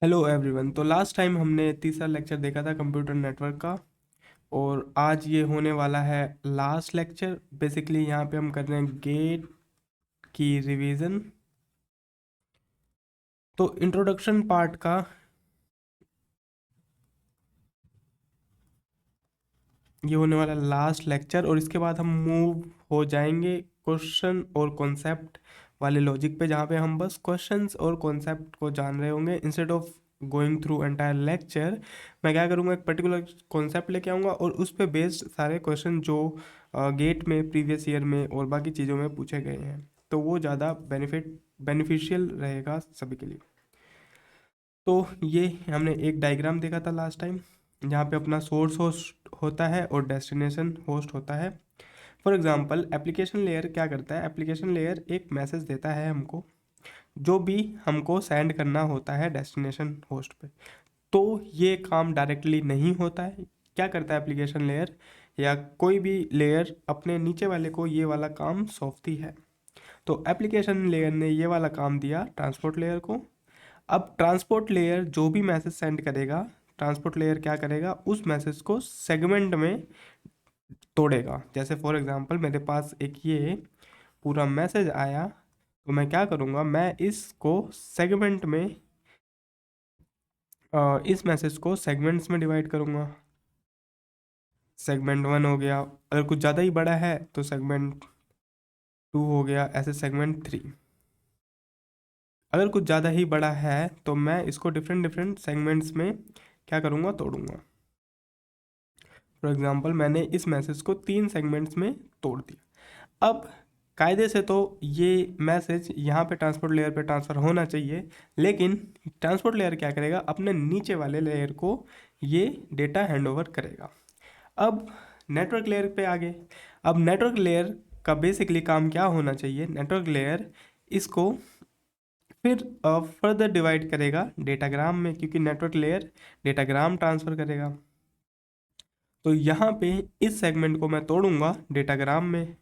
Hello everyone. तो last time हमने तीसरा लेक्चर देखा था कंप्यूटर नेटवर्क का, और आज ये होने वाला है लास्ट लेक्चर। बेसिकली यहाँ पे हम कर रहे हैं गेट की रिवीजन। तो इंट्रोडक्शन पार्ट का ये होने वाला लास्ट लेक्चर, और इसके बाद हम मूव हो जाएंगे क्वेश्चन और कॉन्सेप्ट वाले लॉजिक पे, जहाँ पे हम बस क्वेश्चंस और कॉन्सेप्ट को जान रहे होंगे। Instead of going through entire lecture, मैं क्या करूँगा, एक पर्टिकुलर कॉन्सेप्ट लेके आऊँगा और उस पे बेस्ड सारे क्वेश्चन जो गेट में प्रीवियस ईयर में और बाकी चीज़ों में पूछे गए हैं, तो वो ज़्यादा बेनिफिशियल रहेगा सभी के लिए। तो ये हमने एक डायग्राम देखा था लास्ट टाइम, जहाँ पे अपना सोर्स होस्ट होता है और डेस्टिनेशन होस्ट होता है। फॉर एग्जांपल एप्लीकेशन लेयर क्या करता है, एप्लीकेशन लेयर एक मैसेज देता है हमको, जो भी हमको सेंड करना होता है डेस्टिनेशन होस्ट पे। तो ये काम डायरेक्टली नहीं होता है। क्या करता है एप्लीकेशन लेयर या कोई भी लेयर, अपने नीचे वाले को ये वाला काम सौंपती है। तो एप्लीकेशन लेयर ने ये वाला काम दिया ट्रांसपोर्ट लेयर को। अब ट्रांसपोर्ट लेयर जो भी मैसेज सेंड करेगा, ट्रांसपोर्ट लेयर क्या करेगा, उस मैसेज को सेगमेंट में तोड़ेगा। जैसे फॉर एग्जांपल मेरे पास एक ये पूरा मैसेज आया, तो मैं क्या करूँगा, मैं इसको सेगमेंट में इस मैसेज को सेगमेंट्स में डिवाइड करूँगा। सेगमेंट 1 हो गया, अगर कुछ ज़्यादा ही बड़ा है तो सेगमेंट 2 हो गया, ऐसे सेगमेंट 3। अगर कुछ ज़्यादा ही बड़ा है तो मैं इसको डिफरेंट डिफरेंट सेगमेंट्स में क्या करूँगा, तोड़ूंगा। फॉर एग्जांपल मैंने इस मैसेज को 3 सेगमेंट्स में तोड़ दिया। अब कायदे से तो ये मैसेज यहाँ पे ट्रांसपोर्ट लेयर पे ट्रांसफ़र होना चाहिए, लेकिन ट्रांसपोर्ट लेयर क्या करेगा, अपने नीचे वाले लेयर को ये डेटा हैंडओवर करेगा। अब नेटवर्क लेयर पे आ गए। अब नेटवर्क लेयर का बेसिकली काम क्या होना चाहिए, नेटवर्क लेयर इसको फिर फर्दर डिवाइड करेगा डेटाग्राम में, क्योंकि नेटवर्क लेयर डेटाग्राम ट्रांसफ़र करेगा। तो यहाँ पे इस सेगमेंट को मैं तोड़ूंगा डेटाग्राम में।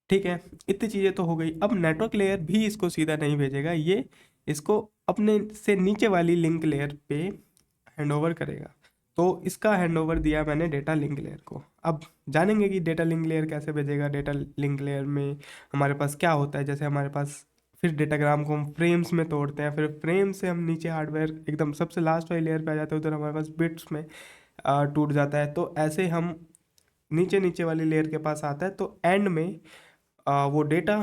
ठीक है, इतनी चीज़ें तो हो गई। अब नेटवर्क लेयर भी इसको सीधा नहीं भेजेगा, ये इसको अपने से नीचे वाली लिंक लेयर पे हैंडओवर करेगा। तो इसका हैंडओवर दिया मैंने डेटा लिंक लेयर को। अब जानेंगे कि डेटा लिंक लेयर कैसे भेजेगा। डेटा लिंक लेयर में हमारे पास क्या होता है, जैसे हमारे पास फिर डेटाग्राम को हम फ्रेम्स में तोड़ते हैं, फिर फ्रेम से हम नीचे हार्डवेयर एकदम सबसे लास्ट वाली लेयर पे आ जाते हैं, उधर हमारे पास बिट्स में टूट जाता है। तो ऐसे हम नीचे नीचे वाली लेयर के पास आता है, तो एंड में वो डेटा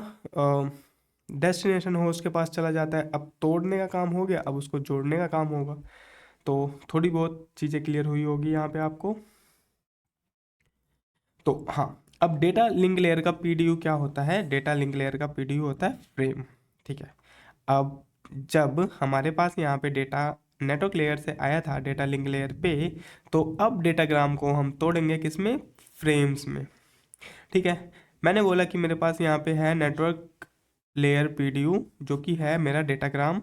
डेस्टिनेशन होस्ट के पास चला जाता है। अब तोड़ने का काम हो गया, अब उसको जोड़ने का काम होगा। तो थोड़ी बहुत चीज़ें क्लियर हुई होगी यहाँ पे आपको। तो हाँ, अब डेटा लिंक लेयर का पीडीयू क्या होता है, डेटा लिंक लेयर का पीडीयू होता है फ्रेम। ठीक है, अब जब हमारे पास यहाँ पे डेटा नेटवर्क लेयर से आया था डेटा लिंक लेयर पे, तो अब डेटाग्राम को हम तोड़ेंगे किसमें, फ्रेम्स में। ठीक है, मैंने बोला कि मेरे पास यहाँ पे है नेटवर्क लेयर पीडीयू, जो कि है मेरा डेटाग्राम।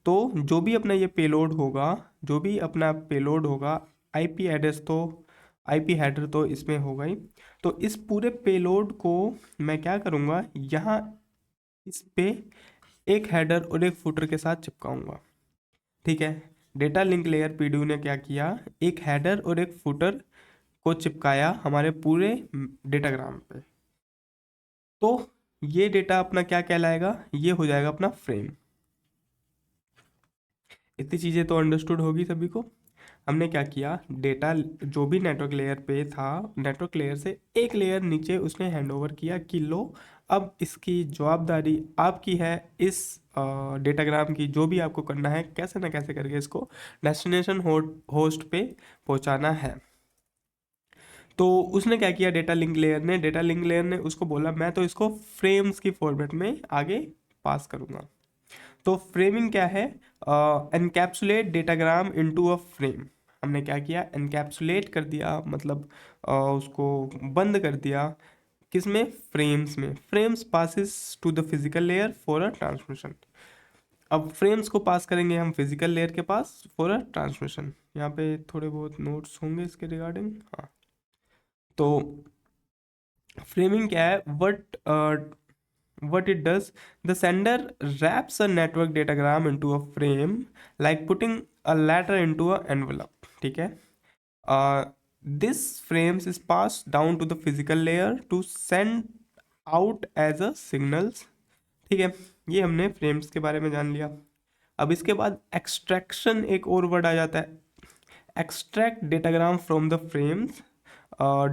तो जो भी अपना ये पेलोड होगा, जो भी अपना पेलोड होगा, आईपी एड्रेस तो आईपी हेडर तो इसमें होगा ही। तो इस पूरे पेलोड को मैं क्या करूँगा, यहाँ इस पे एक हेडर और एक फुटर के साथ चिपकाऊंगा। ठीक है, डेटा लिंक लेयर पीडीयू ने क्या किया, एक हेडर और एक फुटर को चिपकाया हमारे पूरे डेटाग्राम पे। तो ये डेटा अपना क्या कहलाएगा, ये हो जाएगा अपना फ्रेम। इतनी चीज़ें तो अंडरस्टूड होगी सभी को। हमने क्या किया, डेटा जो भी नेटवर्क लेयर पे था, नेटवर्क लेयर से एक लेयर नीचे उसने हैंडओवर किया कि लो, अब इसकी जवाबदारी आपकी है। इस डेटाग्राम की जो भी आपको करना है, कैसे ना कैसे करके इसको डेस्टिनेशन होस्ट पे पहुंचाना है। तो उसने क्या किया, डेटा लिंक लेयर ने उसको बोला मैं तो इसको फ्रेम्स की फॉर्मेट में आगे पास करूँगा। तो फ्रेमिंग क्या है, encapsulate datagram into a frame. हमने क्या किया, एनकैप्सुलेट कर दिया, मतलब उसको बंद कर दिया किसमें, फ्रेम्स में। Frames passes to the physical layer for a transmission. अब फ्रेम्स को पास करेंगे हम फिजिकल लेयर के पास फॉर अ ट्रांसमिशन। यहाँ पे थोड़े बहुत नोट्स होंगे इसके रिगार्डिंग। हाँ, तो फ्रेमिंग क्या है, what what it does, the sender wraps a network datagram into a frame like putting a letter into a envelope, ठीक है. This frames is passed down to the physical layer to send out as a signals, ठीक है. ये हमने frames के बारे में जान लिया. अब इसके बाद एक्सट्रैक्शन एक और वर्ड आ जाता है. Extract datagram from the frames,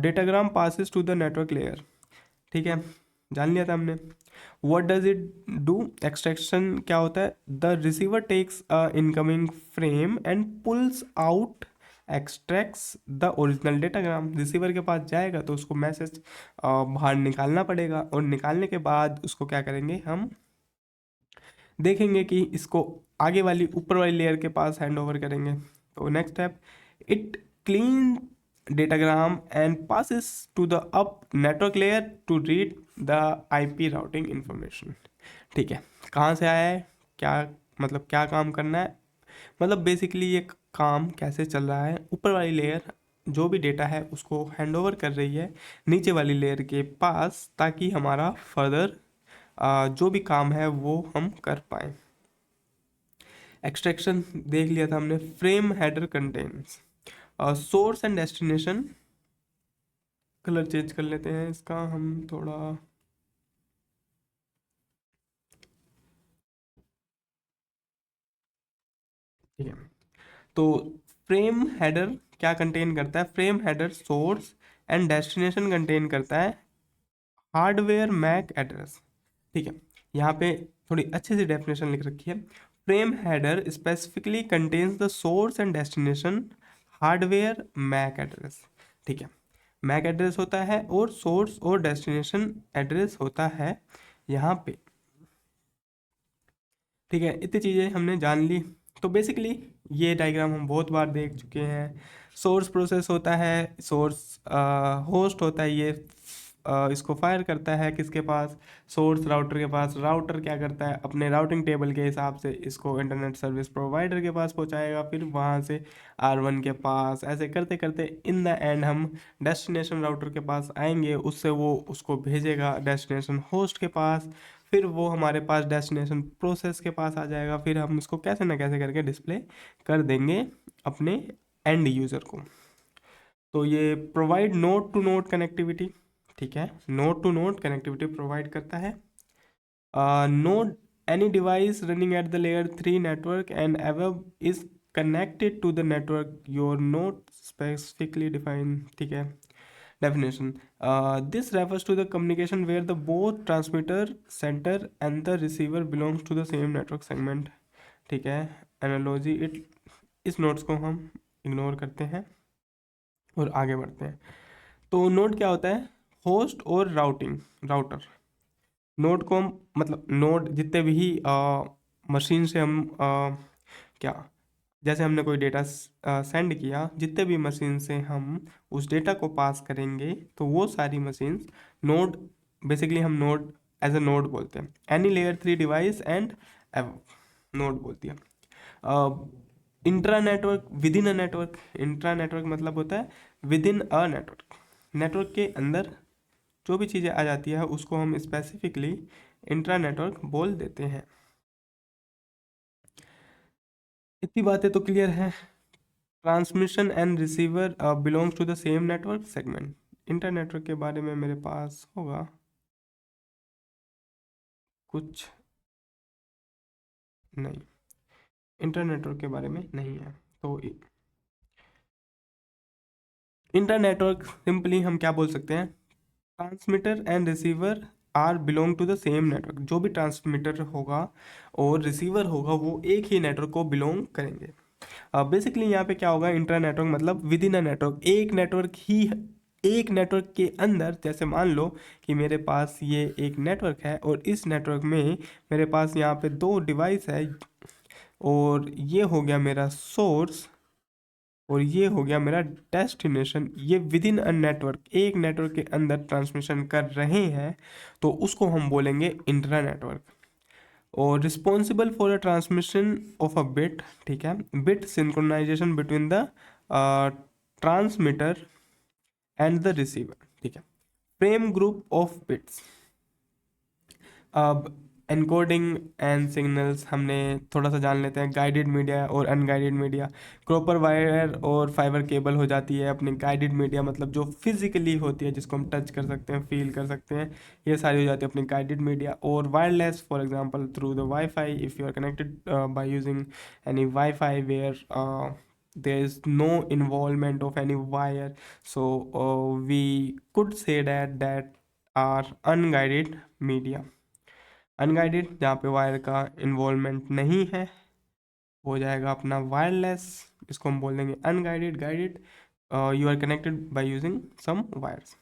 datagram passes to the network layer, ठीक है. जान लिया था हमने. What does it do, extraction क्या होता है, the receiver takes a incoming frame and pulls out, extracts the original datagram. Receiver के पास जाएगा तो उसको मैसेज बाहर निकालना पड़ेगा, और निकालने के बाद उसको क्या करेंगे, हम देखेंगे कि इसको आगे वाली ऊपर वाली लेयर के पास हैंड ओवर करेंगे. तो next step, it clean datagram and passes to the up network layer to read the IP routing information, ठीक है. कहाँ से आया है, क्या मतलब क्या काम करना है, मतलब बेसिकली ये काम कैसे चल रहा है, ऊपर वाली लेयर जो भी डेटा है उसको हैंड ओवर कर रही है नीचे वाली लेयर के पास, ताकि हमारा फर्दर जो भी काम है वो हम कर पाए. एक्सट्रैक्शन देख लिया था हमने. Frame header contains source and destination. Colour change कर लेते हैं इसका हम थोड़ा, ठीक है. तो फ्रेम हेडर क्या कंटेन करता है, frame header source and destination contain करता है हार्डवेयर मैक एड्रेस, ठीक है. यहाँ पे थोड़ी अच्छे से डेफिनेशन लिख रखी है. Frame header specifically contains the source and destination hardware MAC address, ठीक है. मैक एड्रेस होता है और सोर्स और डेस्टिनेशन एड्रेस होता है यहाँ पे, ठीक है. इतनी चीज़ें हमने जान ली. तो बेसिकली ये डायग्राम हम बहुत बार देख चुके हैं. सोर्स प्रोसेस होता है, सोर्स होस्ट होता है, ये इसको फायर करता है किसके पास, सोर्स राउटर के पास. राउटर क्या करता है, अपने राउटिंग टेबल के हिसाब से इसको इंटरनेट सर्विस प्रोवाइडर के पास पहुंचाएगा, फिर वहां से R1 के पास, ऐसे करते करते इन द एंड हम डेस्टिनेशन राउटर के पास आएंगे, उससे वो उसको भेजेगा डेस्टिनेशन होस्ट के पास, फिर वो हमारे पास डेस्टिनेशन प्रोसेस के पास आ जाएगा, फिर हम इसको कैसे ना कैसे करके डिस्प्ले कर देंगे अपने एंड यूज़र को. तो ये provide node to node connectivity, ठीक है. Node to node connectivity provide करता है. Node any device running at the layer 3 network and above is connected to the network your node specifically defined, ठीक है. Definition. This refers to the communication where the both transmitter center and the receiver belongs to the same network segment, ठीक है. Analogy it, इस nodes को हम ignore करते हैं और आगे बढ़ते हैं. तो नोड क्या होता है, होस्ट और राउटर. नोड को हम मतलब नोड जितने भी मशीन से हम क्या, जैसे हमने कोई डेटा सेंड किया, जितने भी मशीन से हम उस डेटा को पास करेंगे तो वो सारी मशीन्स नोड, बेसिकली हम नोड एज ए नोड बोलते हैं. Any layer 3 device and node बोलती है. Intra network with in a network. Intra network मतलब होता है with in a network. Network के अंदर जो भी चीज़ें आ जाती है उसको हम स्पेसिफिकली इंट्रा नेटवर्क बोल देते हैं. इतनी बातें तो क्लियर है. Transmission and receiver belongs to the same network segment. Inter network के बारे में मेरे पास होगा कुछ नहीं, इंटर नेटवर्क के बारे में नहीं है. तो इंटर नेटवर्क सिंपली हम क्या बोल सकते हैं, transmitter and receiver are belong to the same network. जो भी ट्रांसमीटर होगा और रिसीवर होगा वो एक ही नेटवर्क को बिलोंग करेंगे. बेसिकली यहाँ पे क्या होगा, इंटर नेटवर्क मतलब विद इन अ नेटवर्क, एक नेटवर्क ही, एक नेटवर्क के अंदर. जैसे मान लो कि मेरे पास ये एक नेटवर्क है और इस नेटवर्क में मेरे पास यहाँ पे 2 डिवाइस है, और ये हो गया मेरा सोर्स और ये हो गया मेरा डेस्टिनेशन. ये विद इन अ नेटवर्क, एक नेटवर्क के अंदर ट्रांसमिशन कर रहे हैं, तो उसको हम बोलेंगे इंट्रा नेटवर्क. और responsible for a transmission of a bit, ठीक है, bit synchronisation between the transmitter and the receiver, ठीक है. Frame group of bits. अब एनकोडिंग एंड सिग्नल्स हमने थोड़ा सा जान लेते हैं, गाइडेड मीडिया और अनगाइडेड मीडिया। कॉपर वायर और फाइबर केबल हो जाती है अपनी गाइडेड मीडिया, मतलब जो फिजिकली होती है, जिसको हम टच कर सकते हैं, फील कर सकते हैं, ये सारी हो जाती है अपनी गाइडेड मीडिया। और wireless, for example through the wifi, if you are connected by using any wifi where there is no involvement of any wire, so we could say that are unguided media। Unguided जहाँ पे wire का involvement नहीं है हो जाएगा अपना wireless, इसको हम बोल देंगे unguided. Guided, you are connected by using some wires.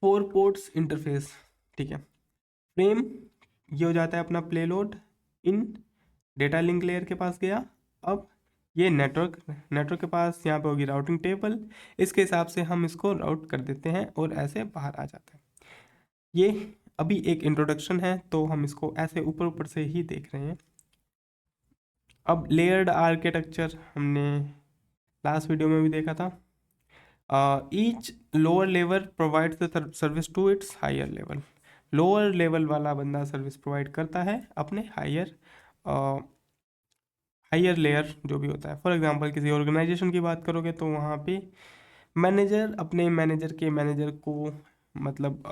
4 ports interface, ठीक है। फ्रेम, ये हो जाता है अपना payload in data link layer के पास गया। अब ये नेटवर्क के पास यहाँ पे होगी राउटिंग टेबल, इसके हिसाब से हम इसको राउट कर देते हैं और ऐसे बाहर आ जाता है। ये अभी एक इंट्रोडक्शन है, तो हम इसको ऐसे ऊपर ऊपर से ही देख रहे हैं। अब लेयर्ड आर्किटेक्चर हमने लास्ट वीडियो में भी देखा था। Each lower level provides the service to its higher level. Lower level वाला बंदा सर्विस प्रोवाइड करता है अपने हायर लेयर जो भी होता है। फॉर एग्जांपल किसी ऑर्गेनाइजेशन की बात करोगे तो वहाँ पे मैनेजर अपने मैनेजर के मैनेजर को मतलब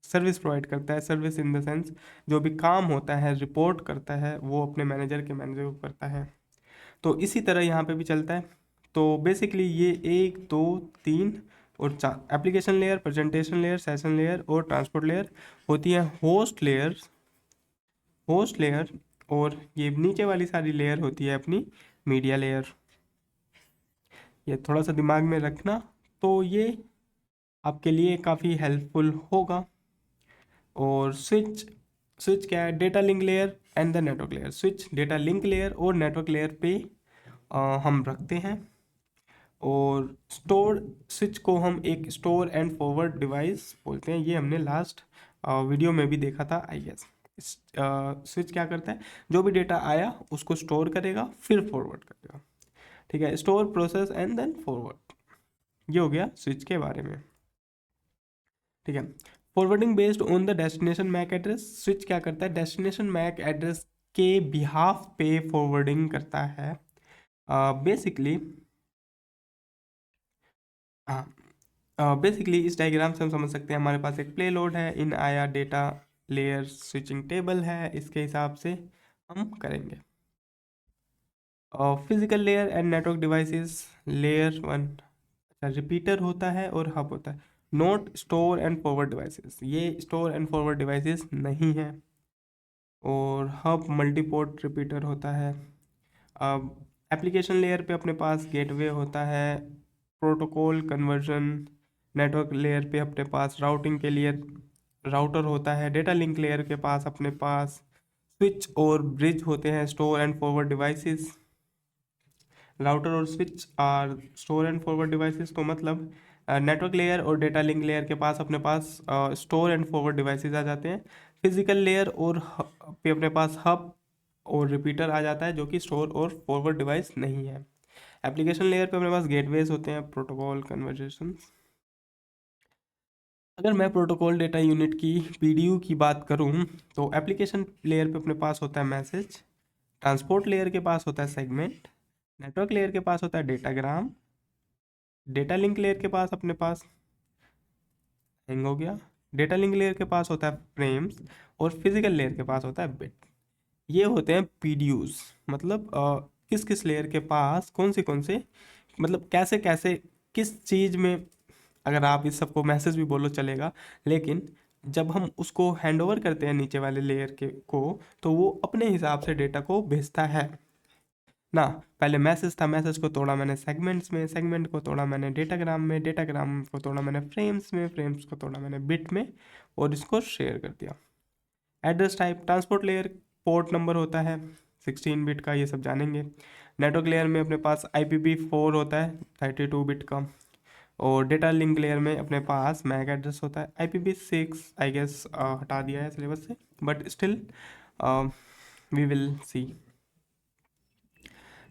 सर्विस प्रोवाइड करता है। सर्विस इन द सेंस जो भी काम होता है, रिपोर्ट करता है, वो अपने मैनेजर के मैनेजर को करता है। तो इसी तरह यहाँ पे भी चलता है। तो बेसिकली ये 1 2 3 और 4 application layer, presentation layer, session layer और ट्रांसपोर्ट लेयर होती है। होस्ट लेयर और ये नीचे वाली सारी लेयर होती है अपनी मीडिया लेयर। ये थोड़ा सा दिमाग में रखना, तो ये आपके लिए काफ़ी हेल्पफुल होगा। और स्विच क्या है? Data link layer and the network layer. Switch data link layer और नेटवर्क लेयर पे हम रखते हैं। और स्विच को हम एक स्टोर एंड फॉरवर्ड डिवाइस बोलते हैं। ये हमने लास्ट वीडियो में भी देखा था आई गेस। स्विच क्या करता है? जो भी डेटा आया उसको स्टोर करेगा, फिर फॉरवर्ड करेगा, ठीक है। Store, process and then forward, ये हो गया स्विच के बारे में, ठीक है। Forwarding based on the destination MAC address. Switch क्या करता है? डेस्टिनेशन मैक एड्रेस के बिहाफ पे फॉरवर्डिंग करता है बेसिकली। हाँ, बेसिकली इस डायग्राम से हम समझ सकते हैं हमारे पास एक प्ले लोड है, इन आया डेटा लेयर स्विचिंग टेबल है, इसके हिसाब से हम करेंगे। Physical layer and network devices. Layer 1 repeater होता है और हब होता है। Note store and forward devices, ये स्टोर एंड फॉरवर्ड डिवाइसेस नहीं है। और हब मल्टीपोर्ट रिपीटर होता है। अब एप्लीकेशन लेयर पे अपने पास गेटवे होता है, प्रोटोकॉल कन्वर्जन। नेटवर्क लेयर पे अपने पास राउटिंग के लिए राउटर होता है। डेटा लिंक लेयर के पास अपने पास स्विच और ब्रिज होते हैं, store and forward devices. Router और switch are store and forward devices. तो मतलब नेटवर्क लेयर और डेटा लिंक लेयर के पास अपने पास स्टोर एंड फॉरवर्ड डिवाइसेस आ जाते हैं। फिजिकल लेयर और पे अपने पास हब और रिपीटर आ जाता है, जो कि स्टोर और फॉरवर्ड डिवाइस नहीं है। एप्लीकेशन लेयर पे अपने पास गेटवेज होते हैं, प्रोटोकॉल कन्वर्जेशन। अगर मैं प्रोटोकॉल डेटा यूनिट की पीडीयू की बात करूं, तो एप्लीकेशन लेयर पे अपने पास होता है मैसेज, ट्रांसपोर्ट लेयर के पास होता है सेगमेंट, नेटवर्क लेयर के पास होता है डेटाग्राम, डेटा लिंक लेयर के पास अपने पास हैंग हो गया, डेटा लिंक लेयर के पास होता है फ्रेम्स, और फिजिकल लेयर के पास होता है बिट। ये होते हैं पीडीयूज। मतलब किस किस लेयर के पास कौन से मतलब कैसे कैसे किस चीज़ में। अगर आप इस सबको मैसेज भी बोलो चलेगा, लेकिन जब हम उसको हैंड ओवर करते हैं नीचे वाले लेयर के को, तो वो अपने हिसाब से डेटा को भेजता है ना। पहले मैसेज था, मैसेज को तोड़ा मैंने सेगमेंट्स में, सेगमेंट को तोड़ा मैंने डेटाग्राम में, डेटाग्राम को तोड़ा मैंने फ्रेम्स में, फ्रेम्स को तोड़ा मैंने बिट में, और इसको शेयर कर दिया। Address type, transport layer port number होता है 16 बिट का, ये सब जानेंगे। नेटवर्क लेयर में अपने पास IPv4 होता है 32 बिट का। और डेटा लिंक लेयर में अपने पास मैक एड्रेस होता है IPv6 आई गेस, हटा दिया है सिलेबस से, but still we will see.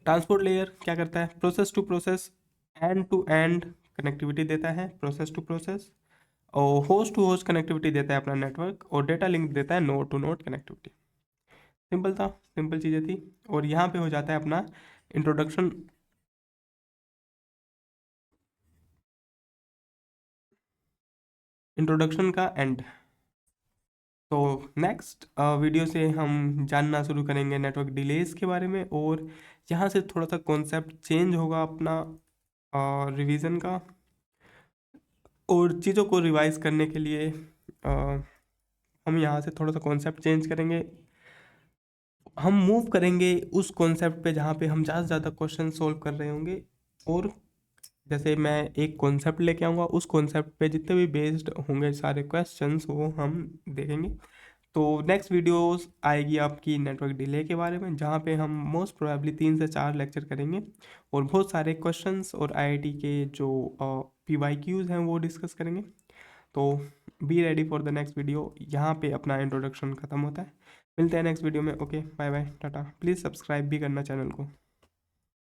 Transport layer क्या करता है? Process to process, end to end connectivity देता है, प्रोसेस टू प्रोसेस। और होस्ट टू होस्ट कनेक्टिविटी देता है अपना नेटवर्क, और डेटा लिंक देता है node to node connectivity. Simple था, सिंपल चीज़ें थी। और यहाँ पे हो जाता है अपना इंट्रोडक्शन इंट्रोडक्शन का एंड। तो नेक्स्ट वीडियो से हम जानना शुरू करेंगे नेटवर्क डिलेज के बारे में, और यहाँ से थोड़ा सा कॉन्सेप्ट चेंज होगा अपना रिवीजन का। और चीज़ों को रिवाइज करने के लिए हम यहाँ से थोड़ा सा कॉन्सेप्ट चेंज करेंगे। हम मूव करेंगे उस कॉन्सेप्ट पे जहाँ पे हम ज़्यादा से ज़्यादा क्वेश्चन सोल्व कर रहे होंगे, और जैसे मैं एक कॉन्सेप्ट लेके आऊँगा, उस कॉन्सेप्ट पे जितने भी बेस्ड होंगे सारे क्वेश्चंस वो हम देखेंगे। तो नेक्स्ट वीडियोस आएगी आपकी नेटवर्क डिले के बारे में, जहाँ पे हम मोस्ट प्रोबेबली 3 से 4 लेक्चर करेंगे, और बहुत सारे क्वेश्चंस और आईआईटी के जो पीवाईक्यूज हैं वो डिस्कस करेंगे। तो be ready for the next video. यहाँ पे अपना इंट्रोडक्शन ख़त्म होता है। मिलते हैं नेक्स्ट वीडियो में। Okay, bye bye, tata. Please subscribe भी करना चैनल को।